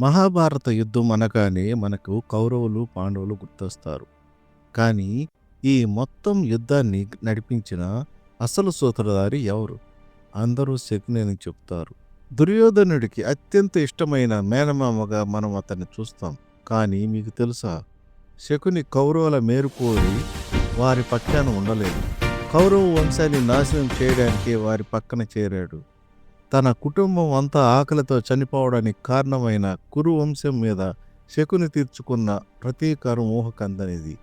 మహాభారత యుద్ధం అనగానే మనకు కౌరవులు, పాండవులు గుర్తొస్తారు. కానీ ఈ మొత్తం యుద్ధాన్ని నడిపించిన అసలు సూత్రధారి ఎవరు? అందరూ శకుని అని చెప్తారు. దుర్యోధనుడికి అత్యంత ఇష్టమైన మేనమామగా మనం అతన్ని చూస్తాం. కానీ మీకు తెలుసా? శకుని కౌరవుల మేరు కోరి వారి పక్షాన ఉండలేదు. కౌరవ వంశాన్ని నాశనం చేయడానికి వారి పక్కన చేరాడు. తన కుటుంబం అంతా ఆకలితో చనిపోవడానికి కారణమైన కురు వంశం మీద శకుని తీర్చుకున్న ప్రతీకారం ఊహకందనిది.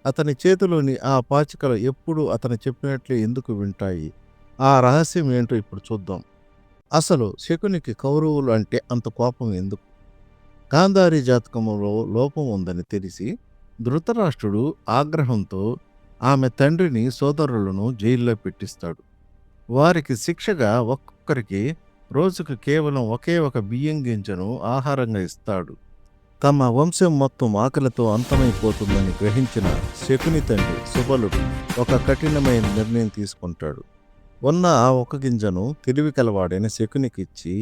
అతని చేతిలోని ఆ పాచికలు ఎప్పుడూ అతను చెప్పినట్లే ఎందుకు వింటాయి? ఆ రహస్యం ఏంటో ఇప్పుడు చూద్దాం. అసలు శకునికి కౌరవులు అంటే అంత కోపం ఎందుకు? గాంధారి జాతకంలో లోపం ఉందని తెలిసి ధృతరాష్ట్రుడు ఆగ్రహంతో ఆమె తండ్రిని, సోదరులను జైల్లో పెట్టిస్తాడు. వారికి శిక్షగా ఒక్కొక్కరికి రోజుకు కేవలం ఒకే ఒక బియ్యం గింజను ఆహారంగా ఇస్తాడు. తమ వంశం మొత్తం ఆకలితో అంతమైపోతుందని గ్రహించిన శకుని తండ్రి సుబలుడు ఒక కఠినమైన నిర్ణయం తీసుకుంటాడు. ఉన్న ఆ ఒక గింజను తెలివి కలవాడైన శకునికిచ్చి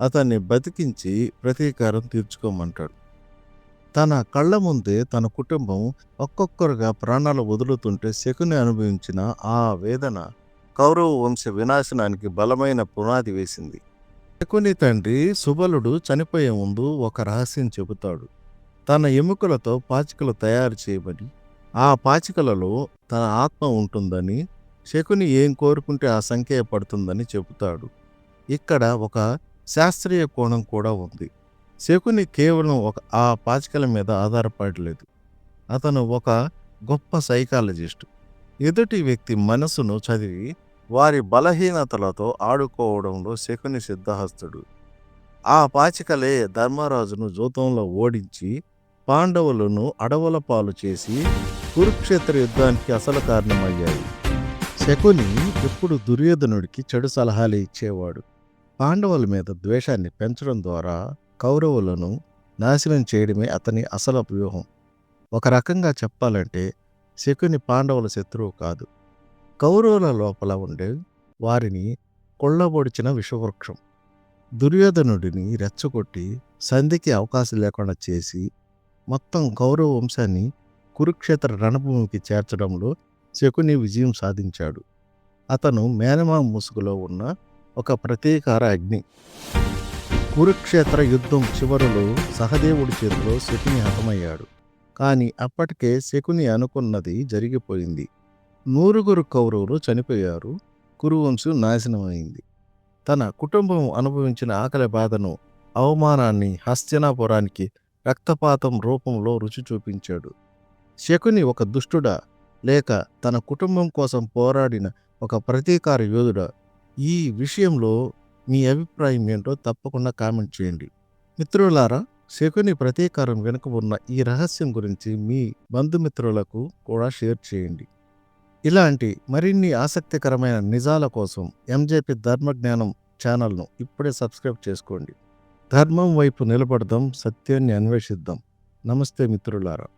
అతన్ని బతికించి ప్రతీకారం తీర్చుకోమంటాడు. తన కళ్ళ ముందే తన కుటుంబం ఒక్కొక్కరుగా ప్రాణాలు వదులుతుంటే శకుని అనుభవించిన ఆ వేదన కౌరవ వంశ వినాశనానికి బలమైన పునాది వేసింది. శకుని తండ్రి సుబలుడు చనిపోయే ముందు ఒక రహస్యం చెబుతాడు. తన ఎముకలతో పాచికలు తయారు చేయమని, ఆ పాచికలలో తన ఆత్మ ఉంటుందని, శకుని ఏం కోరుకుంటే ఆ సంఖ్య పడుతుందని చెబుతాడు. ఇక్కడ ఒక శాస్త్రీయ కోణం కూడా ఉంది. శకుని కేవలం ఆ పాచికల మీద ఆధారపడలేదు. అతను ఒక గొప్ప సైకాలజిస్ట్. ఎదుటి వ్యక్తి మనసును చదివి వారి బలహీనతలతో ఆడుకోవడంలో శకుని సిద్ధహస్తుడు. ఆ పాచికలే ధర్మరాజును జూతంలో ఓడించి పాండవులను అడవుల పాలు చేసి కురుక్షేత్ర యుద్ధానికి అసలు కారణమయ్యాయి. శకుని ఎప్పుడు దుర్యోధనుడికి చెడు సలహాలు ఇచ్చేవాడు. పాండవుల మీద ద్వేషాన్ని పెంచడం ద్వారా కౌరవులను నాశనం చేయడమే అతని అసలు వ్యూహం. ఒక రకంగా చెప్పాలంటే శకుని పాండవుల శత్రువు కాదు, కౌరవుల లోపల ఉండే వారిని కొల్లబొడిచిన విషవృక్షం. దుర్యోధనుడిని రెచ్చగొట్టి సంధికి అవకాశం లేకుండా చేసి మొత్తం కౌరవ వంశాన్ని కురుక్షేత్ర రణభూమికి చేర్చడంలో శకుని విజయం సాధించాడు. అతను మేనమామ ముసుగులో ఉన్న ఒక ప్రతీకార అగ్ని. కురుక్షేత్ర యుద్ధం చివరలో సహదేవుడి చేతిలో శకుని హతమయ్యాడు. కానీ అప్పటికే శకుని అనుకున్నది జరిగిపోయింది. 100 కౌరవులు చనిపోయారు. కురువంశం నాశనమైంది. తన కుటుంబం అనుభవించిన ఆకలి బాధను, అవమానాన్ని హస్తినాపురానికి రక్తపాతం రూపంలో రుచి చూపించాడు. శకుని ఒక దుష్టుడా, లేక తన కుటుంబం కోసం పోరాడిన ఒక ప్రతీకార యోధుడా? ఈ విషయంలో మీ అభిప్రాయం ఏంటో తప్పకుండా కామెంట్ చేయండి. మిత్రులారా, శకుని ప్రతీకారం వెనుక ఉన్న ఈ రహస్యం గురించి మీ బంధుమిత్రులకు కూడా షేర్ చేయండి. ఇలాంటి మరిన్ని ఆసక్తికరమైన నిజాల కోసం ఎంజేపీ ధర్మజ్ఞానం ఛానల్ను ఇప్పుడే సబ్స్క్రైబ్ చేసుకోండి. ధర్మం వైపు నిలబడదాం, సత్యాన్ని అన్వేషిద్దాం. నమస్తే మిత్రులారా.